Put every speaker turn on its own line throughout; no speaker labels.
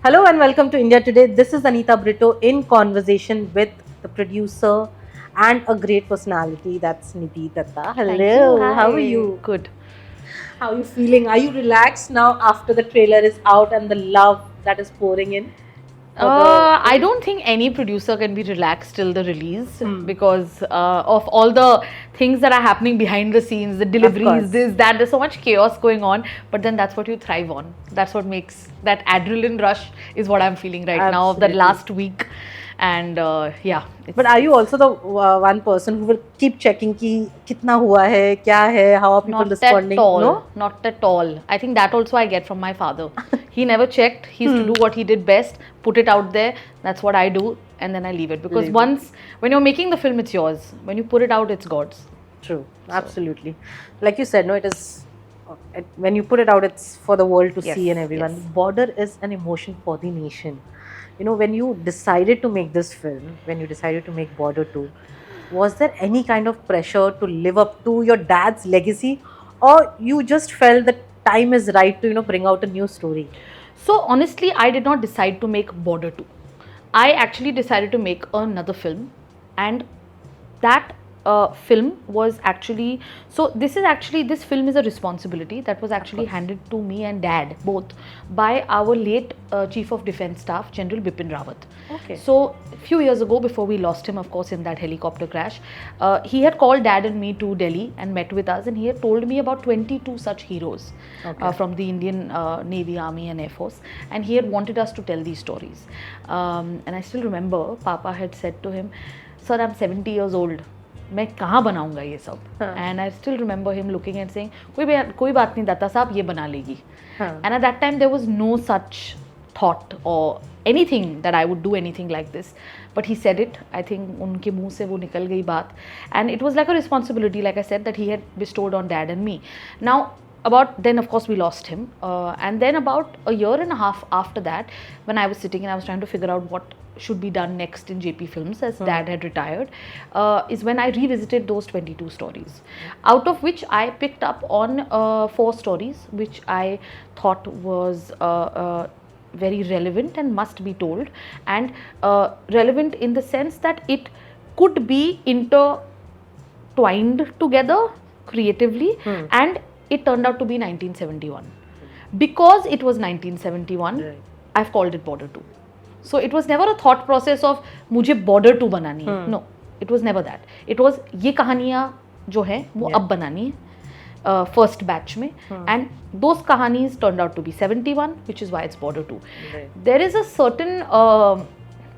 Hello and welcome to India Today. This is Anita Britto in conversation with the producer and a great personality, that's Nidhi Dutta.
Thank you.
Hello, how are
Hi.
you?
Good.
How are you feeling? Are you relaxed now after the trailer is out and the love that is pouring in for the
I
film?
don't think any producer can be relaxed till the release
Hmm.
because of all the things that are happening behind the scenes, the
Of
deliveries,
course.
this, that. There's so much chaos going on, but then that's what you thrive on. That's what makes that adrenaline rush is what I'm feeling right now of the
Absolutely.
last week, and yeah,
But are you also the one person who will keep checking कि कितना हुआ है, क्या है, how are people
Not at
responding?
all.
No?
Not at all. I think that also I get from my father. He never checked. He used to do
Hmm.
what he did best, put it out there. That's what I do, and then I leave it. Because
Leave it.
once, when you're making the film, it's yours. When you put it out, it's God's.
True, absolutely. Like you said, no, it is. When you put it out, it's for the world to
Yes,
see and everyone.
yes.
Border is an emotion for the nation. You know, when you decided to make this film, when you decided to make Border 2, was there any kind of pressure to live up to your dad's legacy, or you just felt that time is right to bring out a new story?
So honestly, I did not decide to make Border 2. I actually decided to make another film, and that film was actually, so this film is a responsibility that was actually
course.
handed to me and dad both by our late Chief of Defence Staff, General Bipin Rawat.
Okay.
So a few years ago, before we lost him, of course, in that helicopter crash, he had called dad and me to Delhi and met with us, and he had told me about 22 such heroes
Okay.
from the Indian Navy, Army, and Air Force, and he had wanted us to tell these stories. And I still remember, Papa had said to him, "Sir, I'm 70 years old. मैं कहाँ बनाऊंगा ये सब?" And I still remember him looking and saying, कोई बात नहीं दाता साहब, ये बना लेगी. And at that time there was no such thought or anything that I would do anything like this, but he said it. I think उनके मुंह से वो निकल गई बात, and it was like a responsibility, like I said, that he had bestowed on dad and me. Now about then, of course, we lost him, and then about a year and a half after that, when I was sitting and I was trying to figure out what should be done next in JP Films, as dad had retired, is when I revisited those 22 stories, out of which I picked up on 4 stories which I thought was very relevant and must be told, and relevant in the sense that it could be intertwined together creatively, and it turned out to be 1971. Because it was 1971,
Right.
I've called it Border 2. So it was never a thought process of मुझे Border 2 बनानी है. No, it was never that. It was ये कहानियाँ जो है वो अब बनानी है first batch में, and those kahanis turned out to be 71, which is why it's Border 2.
Right.
There is a certain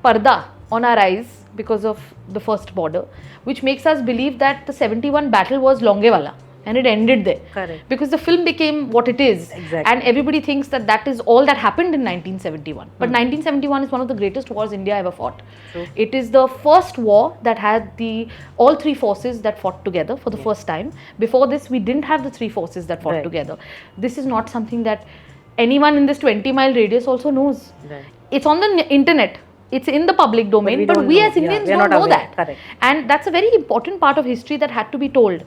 parda on our eyes because of the first border, which makes us believe that the 71 battle was Longewala and it ended there.
Correct.
Because the film became what it is,
Exactly.
and everybody thinks that that is all that happened in 1971. But 1971 is one of the greatest wars India ever fought.
True.
It is the first war that had all 3 forces that fought together for the first time. Before this, we didn't have the 3 forces that fought
Right.
together. This is not something that anyone in this 20-mile radius also knows.
Right.
It's on the internet. It's in the public domain,
we
but
don't
we
know.
as Indians
Yeah, we are
don't
not
know
aware.
that.
Correct.
And that's a very important part of history that had to be told.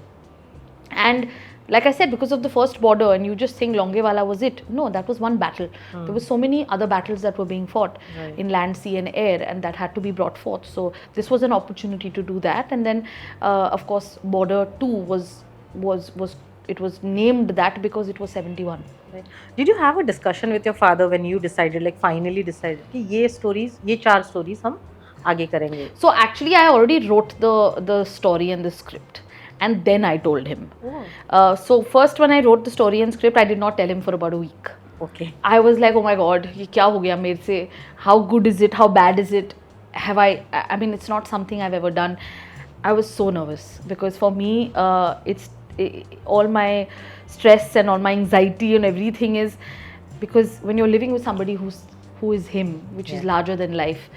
And like I said, because of the first border, and you just think Longewala was it. No, that was one battle. There were so many other battles that were being fought in land, sea, and air, and that had to be brought forth. So this was an opportunity to do that. And then, of course, Border 2 was named that because it was 71.
Right. Did you have a discussion with your father when you decided, like finally decided कि ये stories, ये 4 stories हम आगे करेंगे?
So actually, I already wrote the story and the script, and then I told him. So first, when I wrote the story and script, I did not tell him for about a week.
Okay.
I was like, oh my god, ये क्या हो गया मेरे से? How good is it? How bad is it? Have I mean, it's not something I've ever done. I was so nervous because for me, all my stress and all my anxiety and everything is because when you're living with somebody who is him, which is larger than life,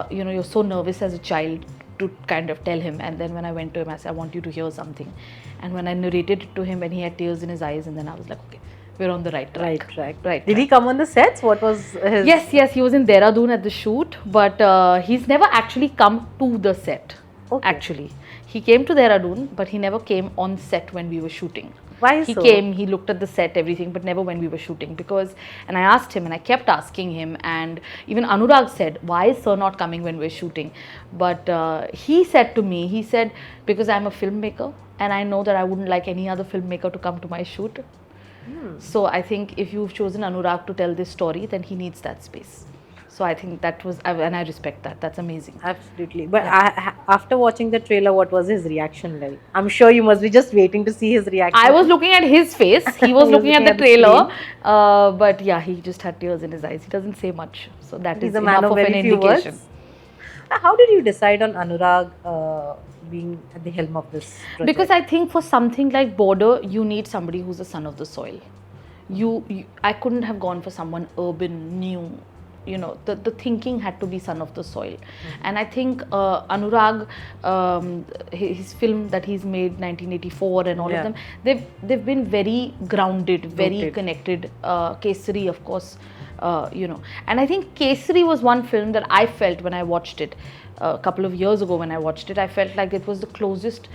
you're so nervous as a child to kind of tell him. And then when I went to him, I said, I want you to hear something. And when I narrated it to him, when he had tears in his eyes, and then I was like, okay, we're on the right track. Right.
Did he come on the sets? What was his?
Yes, he was in Dehradun at the shoot, but he's never actually come to the set.
Okay.
Actually, he came to Dehradun, but he never came on set when we were shooting.
Why
He
so?
came, he looked at the set, everything, but never when we were shooting. Because, and I asked him, and I kept asking him, and even Anurag said, why is sir not coming when we're shooting? But he said to me, he said, because I'm a filmmaker, and I know that I wouldn't like any other filmmaker to come to my shoot. So I think if you've chosen Anurag to tell this story, then he needs that space. So I think that was, and I respect that. That's amazing.
Absolutely. But after watching the trailer, what was his reaction like? I'm sure you must be just waiting to see his reaction.
I was looking at his face. He was
He was
looking at
looking
the
at the
trailer. But yeah, he just had tears in his eyes. He doesn't say much. So that
He's
is
a man
enough
of
of an
very few
indication.
words. How did you decide on Anurag being at the helm of this project?
Because I think for something like Border, you need somebody who's a son of the soil. I couldn't have gone for someone urban, new. You know, the thinking had to be son of the soil. And I think Anurag, his film that he's made, 1984, and all of them, they've been very grounded, very connected. Kesari, of course, you know. And I think Kesari was one film that I felt when I watched it a couple of years ago. When I watched it, I felt like it was the closest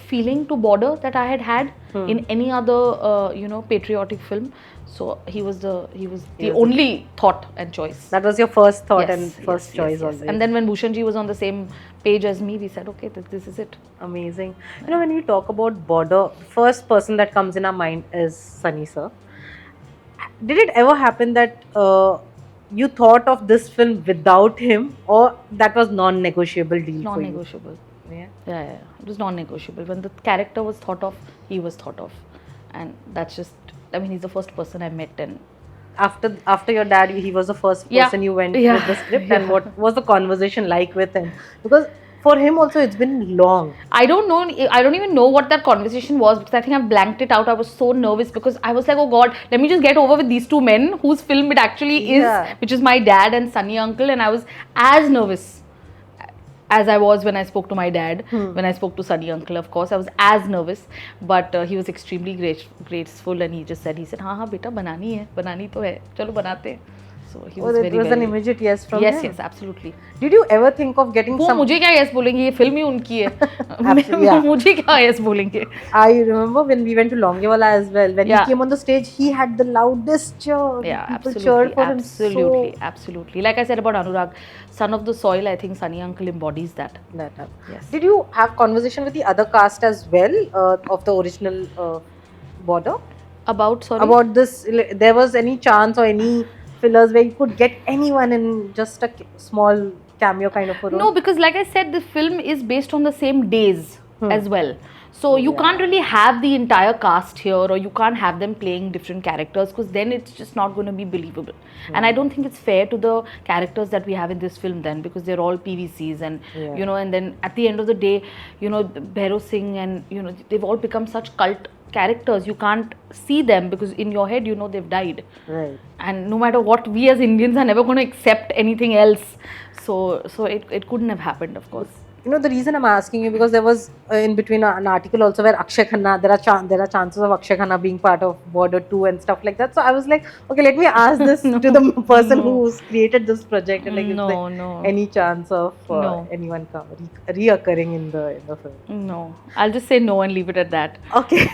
feeling to Border that I had in any other you know, patriotic film. So he was the only thought and choice.
That was your first thought
Yes,
and first
yes,
choice
yes, yes.
always.
And then when Bhushanji was on the same page as me, we said, okay, this is it.
Amazing. You know, when we talk about Border, first person that comes in our mind is Sunny sir. Did it ever happen that you thought of this film without him, or that was non-negotiable deal for you?
Non-negotiable.
Yeah.
Yeah. It was non-negotiable. When the character was thought of, he was thought of. And that's just, I mean, he's the first person I met. And
After your dad, he was the first
Yeah.
person you went
Yeah.
with the script,
Yeah.
and what was the conversation like with him? Because for him also, it's been long.
I don't know, I don't even know what that conversation was, because I think I've blanked it out. I was so nervous because I was like, oh God, let me just get over with these two men whose film it actually is,
Yeah.
which is my dad and Sunny uncle. And I was as nervous as I was when I spoke to my dad, when I spoke to Sunny uncle, of course. I was as nervous, but he was extremely graceful, and he said, हाँ beta, banani to hai, chalo banate hain. So he was
It was an immediate yes from
yes,
him.
yes, absolutely.
Did you ever think of getting
वो
some?
मुझे क्या yes बोलेंगे, ये film ही उनकी है.
Yeah.
मुझे क्या yes बोलेंगे.
I remember when we went to Longewala as well. When he came on the stage, he had the loudest cheer.
Yeah,
People
absolutely,
cheered for
absolutely,
him so.
absolutely. Like I said about Anurag, son of the soil, I think Sunny uncle embodies that. Yes.
Did you have conversation with the other cast as well of the original Border?
About
About this, there was any chance or any fillers where you could get anyone in just a small cameo kind of a role?
No, because like I said, the film is based on the same days as well. So you can't really have the entire cast here, or you can't have them playing different characters, because then it's just not going to be believable. And I don't think it's fair to the characters that we have in this film then, because they're all PVCs, and you know, and then at the end of the day, you know, Bhairav Singh and, you know, they've all become such cult characters. You can't see them because in your head you know they've died.
Right.
And no matter what, we as Indians are never going to accept anything else. So it couldn't have happened, of course.
You know, the reason I'm asking you, because there was in between an article also where Akshay Khanna, there are chances of Akshay Khanna being part of Border 2 and stuff like that. So I was like, okay, let me ask this to the person who's created this project, and like, is there any chance of anyone reoccurring in the film?
No, I'll just say no and leave it at that.
Okay.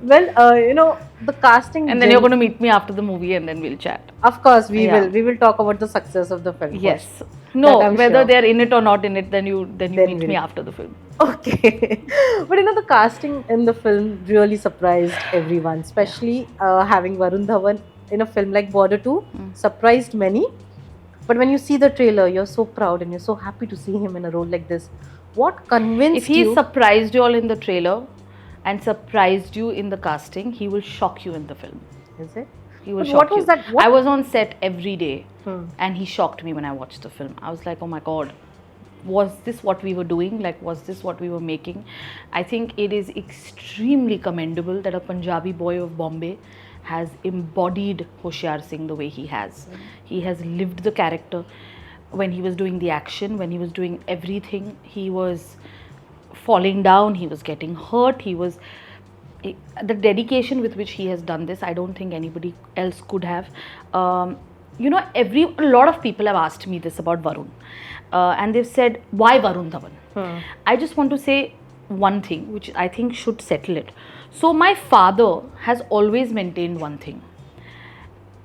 Well, you know, the casting,
and then you're going to meet me after the movie, and then we'll chat.
Of course, we will talk about the success of the film.
Yes. No, whether they're in it or not in it, then you meet me after the film.
Okay. But you know, the casting in the film really surprised everyone, especially having Varun Dhawan in a film like Border 2 surprised many. But when you see the trailer, you're so proud and you're so happy to see him in a role like this. What convinced you?
If he surprised you all in the trailer and surprised you in the casting, he will shock you in the film.
Is it?
He will
But
shock
what was
you.
that? What?
I was on set every day, and he shocked me when I watched the film. I was like, oh my God, was this what we were doing? Like, was this what we were making? I think it is extremely commendable that a Punjabi boy of Bombay has embodied Hoshiar Singh the way he has. He has lived the character. When he was doing the action, when he was doing everything, he was falling down, he was getting hurt, the dedication with which he has done this, I don't think anybody else could have. You know, a lot of people have asked me this about Varun, and they've said, why Varun Dhawan? I just want to say, one thing which I think should settle it. So my father has always maintained one thing.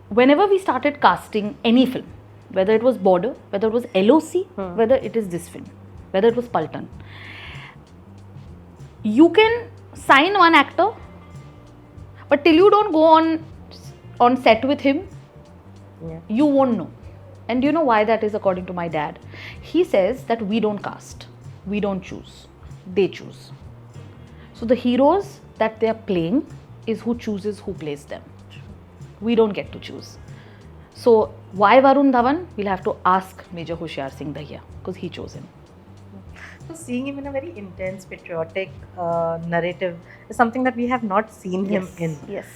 Whenever we started casting any film, whether it was Border, whether it was LOC, whether it is this film, whether it was Paltan, you can sign one actor, but till you don't go on set with him, you won't know. And do you know why that is? According to my dad, he says that we don't cast, we don't choose, they choose. So the heroes that they are playing is who chooses who plays them. We don't get to choose. So why Varun Dhawan? We'll have to ask Major Hoshiar Singh Dahiya, because he chose him.
So seeing him in a very intense, patriotic narrative is something that we have not seen him in.
Yes.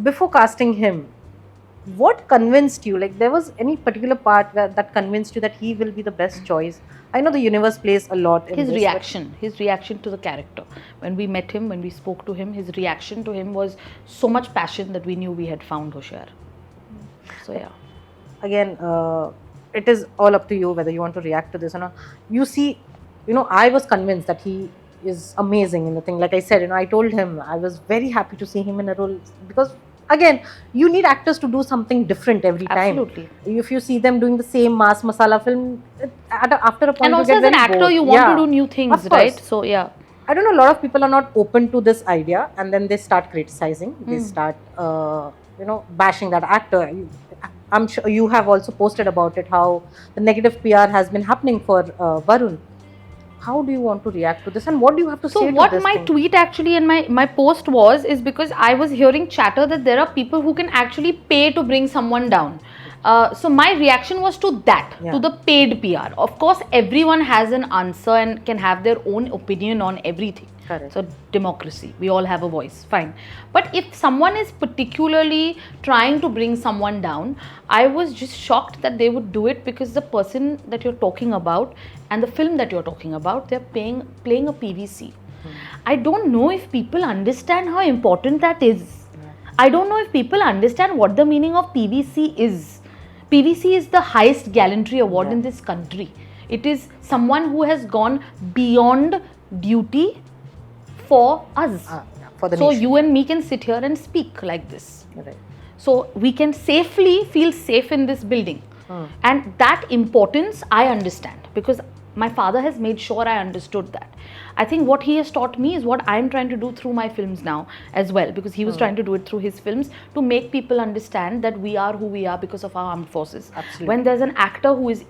Before casting him, what convinced you? Like, there was any particular part that convinced you that he will be the best choice? I know the universe plays a lot in
His
this,
reaction to the character. When we met him, when we spoke to him, his reaction to him was so much passion that we knew we had found Hoshiar. So yeah.
Again, it is all up to you whether you want to react to this or not. You see, I was convinced that he is amazing in the thing. Like I said, I told him I was very happy to see him in a role, because again, you need actors to do something different every time.
Absolutely.
If you see them doing the same mass masala film, after a point,
And also
you
as
get
an
very
actor,
bored.
you want to do new things,
Of course.
right? So yeah.
I don't know, a lot of people are not open to this idea, and then they start criticizing. They start, bashing that actor. I'm sure you have also posted about it, how the negative PR has been happening for Varun. How do you want to react to this, and what do you have to say to this?
So what my tweet actually and my post was, is because I was hearing chatter that there are people who can actually pay to bring someone down. So my reaction was to that, to the paid PR. Of course, everyone has an answer and can have their own opinion on everything.
Correct.
So democracy, we all have a voice, fine. But if someone is particularly trying to bring someone down, I was just shocked that they would do it, because the person that you're talking about and the film that you're talking about, they're playing a PVC. I don't know if people understand how important that is. I don't know if people understand what the meaning of PVC is. PVC is the highest gallantry award in this country. It is someone who has gone beyond duty for us.
For the
so
nation.
You and me can sit here and speak like this.
Right.
So we can safely feel safe in this building. And that importance I understand, because my father has made sure I understood that. I think what he has taught me is what I am trying to do through my films now as well, because he was trying to do it through his films, to make people understand that we are who we are because of our armed forces.
Absolutely.
When there's an actor who's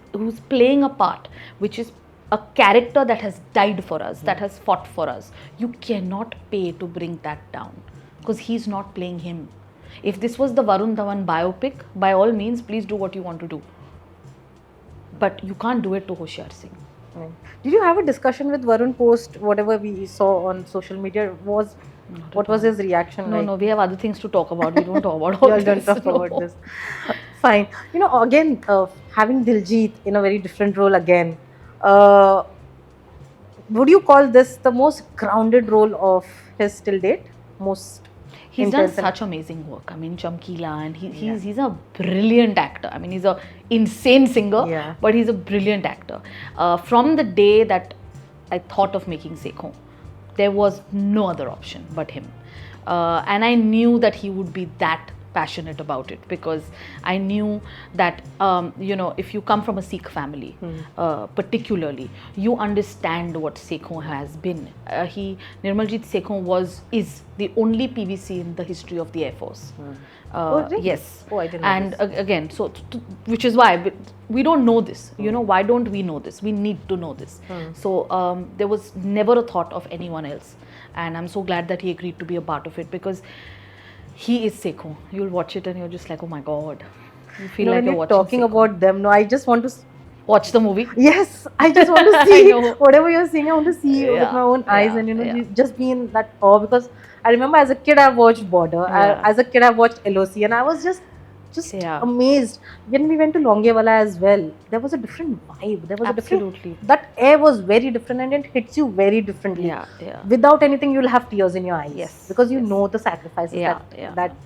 playing a part which is a character that has died for us, that has fought for us, you cannot pay to bring that down, because he's not playing him. If this was the Varun Dhawan biopic, by all means, please do what you want to do. But you can't do it to Hoshiar Singh.
Right. Did you have a discussion with Varun post whatever we saw on social media? What was his reaction like?
No, we have other things to talk about. We don't talk about all
You all
this.
don't talk about this. Fine. Again, having Diljit in a very different role again, would you call this the most grounded role of his till date? Most
He's done
intense
such amazing work. I mean, Chamkila, and he's a brilliant actor. I mean, he's an insane singer, but he's a brilliant actor. From the day that I thought of making Seiko, there was no other option but him. And I knew that he would be that passionate about it, because I knew that if you come from a Sikh family, particularly, you understand what Seiko has been. Nirmaljit Seiko is the only PVC in the history of the Air Force.
Really?
Yes.
Oh, I didn't know
and
this.
Again, so which is why we don't know this. Why don't we know this? We need to know this. So there was never a thought of anyone else, and I'm so glad that he agreed to be a part of it, because he is Seiko. You'll watch it and you're just like, oh my god. You feel like
when
you're
you're
watching
talking
Seiko.
about them, no, I just want to
Watch the movie.
Yes, I just want to
I
see
know.
whatever you're saying. I want to see with my own eyes, and just be in that awe. Because I remember as a kid I watched Border. As a kid I watched LOC, and I was just amazed. When we went to Longewala as well, there was a different vibe. There was
Absolutely.
that air was very different, and it hits you very differently.
Yeah.
Without anything, you'll have tears in your eyes.
Yes.
Because you know the sacrifices that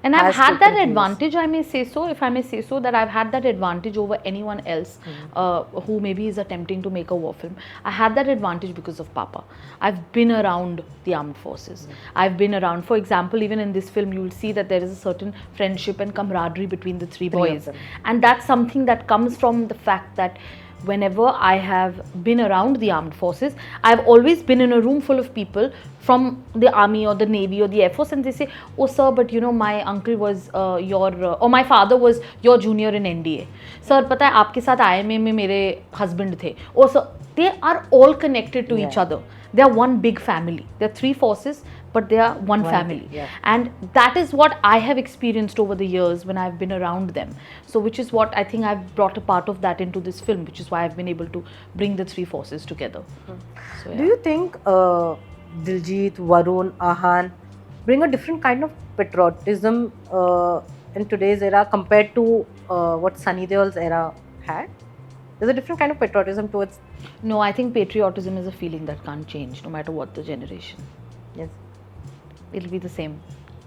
And I've
has
had that
taken place.
advantage, I may say so, if I may say so, that I've had that advantage over anyone else who maybe is attempting to make a war film. I had that advantage because of Papa. I've been around the armed forces. I've been around, for example, even in this film, you will see that there is a certain friendship and camaraderie between the three
Three of
boys.
them.
And that's something that comes from the fact that whenever I have been around the armed forces, I've always been in a room full of people from the army or the navy or the air force, and they say, oh sir, but you know, my uncle was or my father was your junior in NDA. Sir, पता है आपके साथ IMA में मेरे husband थे. Oh sir, they are all connected to each other. They are one big family. There are three forces, but they are one family. And that is what I have experienced over the years when I've been around them. So which is what I think I've brought a part of that into this film, which is why I've been able to bring the three forces together. So, yeah.
Do you think Diljit, Varun, Ahan bring a different kind of patriotism in today's era compared to what Sunny Deol's era had? There's a different kind of patriotism towards.
No, I think patriotism is a feeling that can't change no matter what the generation.
Yes.
It'll be the same.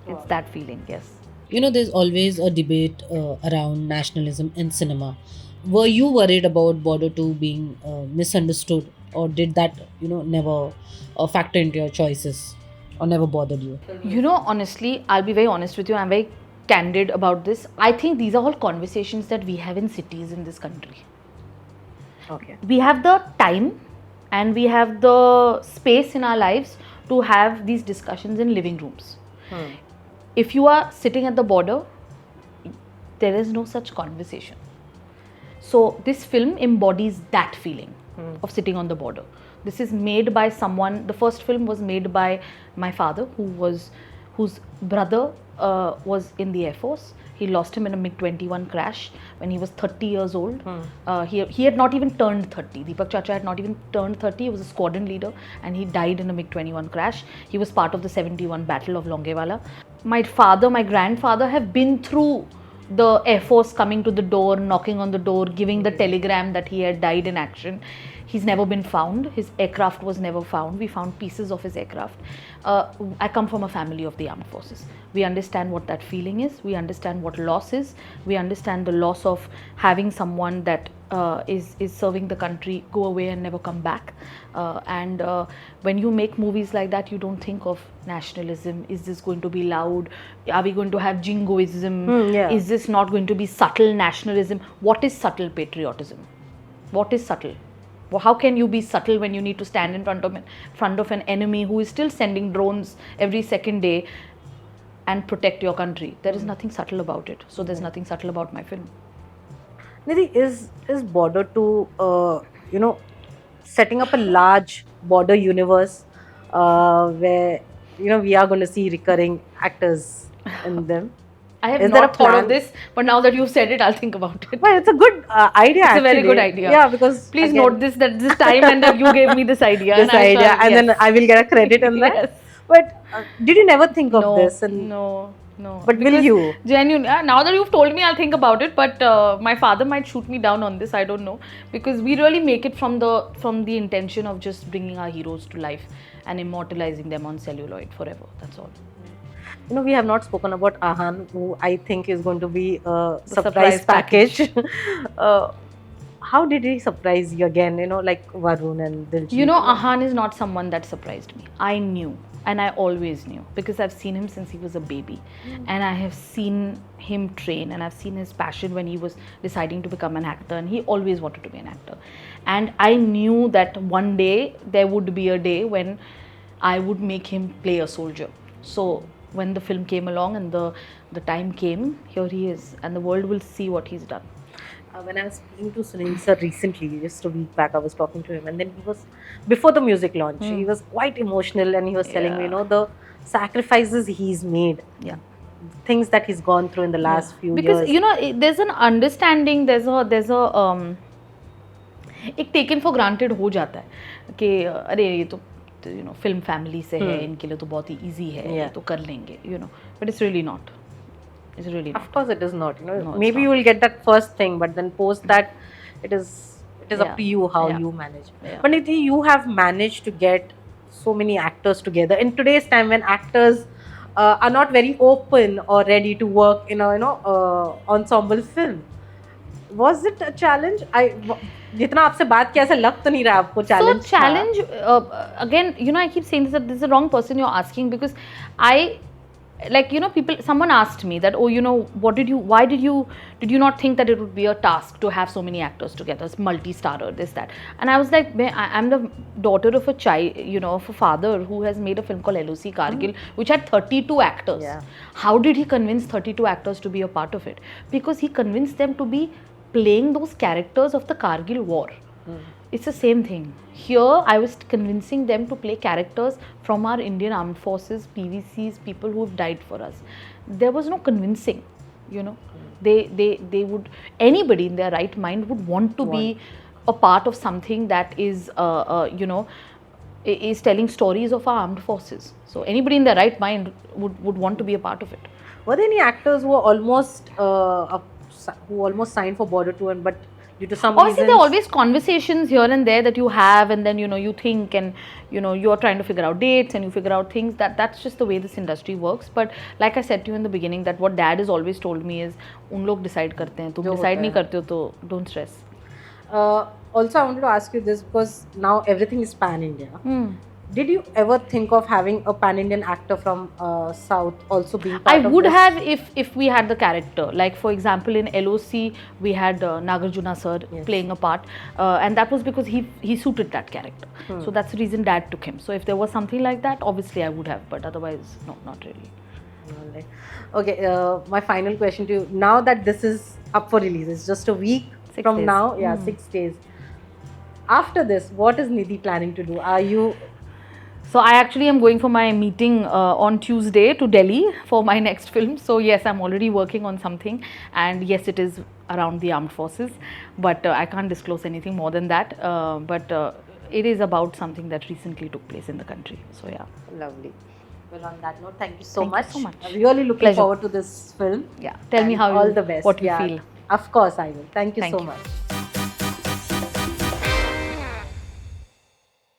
It's that feeling, yes.
You know, there's always a debate around nationalism in cinema. Were you worried about Border 2 being misunderstood, or did that, never factor into your choices, or never bothered you?
You know, honestly, I'll be very honest with you. I'm very candid about this. I think these are all conversations that we have in cities in this country.
Okay.
We have the time and we have the space in our lives to have these discussions in living rooms. If you are sitting at the border, there is no such conversation. So this film embodies that feeling of sitting on the border. This is made by someone. The first film was made by my father, whose brother was in the Air Force. He lost him in a MiG-21 crash when he was 30 years old. He had not even turned 30. Deepak Chacha had not even turned 30. He was a squadron leader and he died in a MiG-21 crash. He was part of the 71 Battle of Longewala. My father, my grandfather have been through the Air Force coming to the door, knocking on the door, giving the telegram that he had died in action. He's never been found. His aircraft was never found. We found pieces of his aircraft. I come from a family of the armed forces. We understand what that feeling is. We understand what loss is. We understand the loss of having someone that is serving the country go away and never come back. And when you make movies like that, you don't think of nationalism. Is this going to be loud? Are we going to have jingoism? Is this not going to be subtle nationalism? What is subtle patriotism? What is subtle? Well, how can you be subtle when you need to stand in front of an enemy who is still sending drones every second day and protect your country? There is nothing subtle about it. So there's nothing subtle about my film.
Nidhi, is Border 2, setting up a large border universe where, we are going to see recurring actors in them?
I have
Is there
not
a
thought
plan?
of this, but now that you've said it, I'll think about it.
Well, it's a good idea.
It's a very good idea.
Yeah, because
Please
again,
note this, that this time and that you gave me this idea.
this idea, and then I will get a credit on that.
Yes.
But did you never think of this?
No.
But will you?
Genuinely, now that you've told me, I'll think about it. But my father might shoot me down on this. I don't know, because we really make it from the intention of just bringing our heroes to life and immortalizing them on celluloid forever. That's all.
We have not spoken about Ahan, who I think is going to be a surprise package. How did he surprise you again? Like Varun and Diljit.
Ahan is not someone that surprised me. I knew, and I always knew, because I've seen him since he was a baby, and I have seen him train, and I've seen his passion when he was deciding to become an actor, and he always wanted to be an actor. And I knew that one day there would be a day when I would make him play a soldier. So when the film came along and the time came, here he is, and the world will see what he's done.
When I was speaking to Sunil sir recently, just a week back, I was talking to him, and then he was, before the music launch, he was quite emotional, and he was telling me, the sacrifices he's made, things that he's gone through in the last few years.
Because there's an understanding, there's a एक taken for granted हो जाता है कि अरे ये तो film family से है, इनके लिए तो बहुत ही easy है, ये तो कर लेंगे, but it's really not. It's really not.
Of course it is not.
No,
maybe you will get that first thing, but then post that, it is up to you how you manage. But Nidhi, you have managed to get so many actors together in today's time when actors are not very open or ready to work in a ensemble film. Was it a challenge? जितना आपसे बात किया ऐसा लग तो नहीं रहा आपको challenge
So challenge again, I keep saying this, that this is the wrong person you're asking, because I, like, someone asked me that, oh, why did you not think that it would be a task to have so many actors together, multi-starrer, this, that? And I was like, I'm the daughter of a child, of a father who has made a film called LOC Kargil, which had 32 actors.
Yeah.
How did he convince 32 actors to be a part of it? Because he convinced them to be playing those characters of the Kargil war. It's the same thing. Here, I was convincing them to play characters from our Indian Armed Forces, PVCs, people who have died for us. There was no convincing, They would, anybody in their right mind would want to be a part of something that is, is telling stories of our armed forces. So anybody in their right mind would want to be a part of it.
Were there any actors who were almost signed for Border 2 but due to some
Obviously,
reasons?
there are always conversations here and there that you have, and then you think, and you're trying to figure out dates and you figure out things. That's just the way this industry works. But like I said to you in the beginning, that what Dad has always told me is, उन लोग decide करते हैं, तुम decide नहीं करते हो तो don't stress.
Also, I wanted to ask you this, because now everything is pan-India. Did you ever think of having a pan-Indian actor from South also being part of
I would
this?
have if we had the character. Like, for example, in LOC, we had Nagarjuna sir playing a part, and that was because he suited that character. So that's the reason Dad took him. So if there was something like that, obviously I would have, but otherwise, no, not really.
Alright. Okay, my final question to you. Now that this is up for release, it's just a week
6
from
days.
now. Yeah, 6 days. After this, what is Nidhi planning to do? Are you...
So I actually am going for my meeting on Tuesday to Delhi for my next film. So yes, I'm already working on something, and yes, it is around the armed forces, but I can't disclose anything more than that. But it is about something that recently took place in the country. So yeah.
Lovely. Well, on that note, thank you so
Thank you
much.
so much.
I'm really looking
Pleasure.
forward to this film.
Yeah. Tell me
And
how
all
you,
the best.
what you
Yeah,
feel.
Of course, I will. Thank you
Thank
so
you.
much.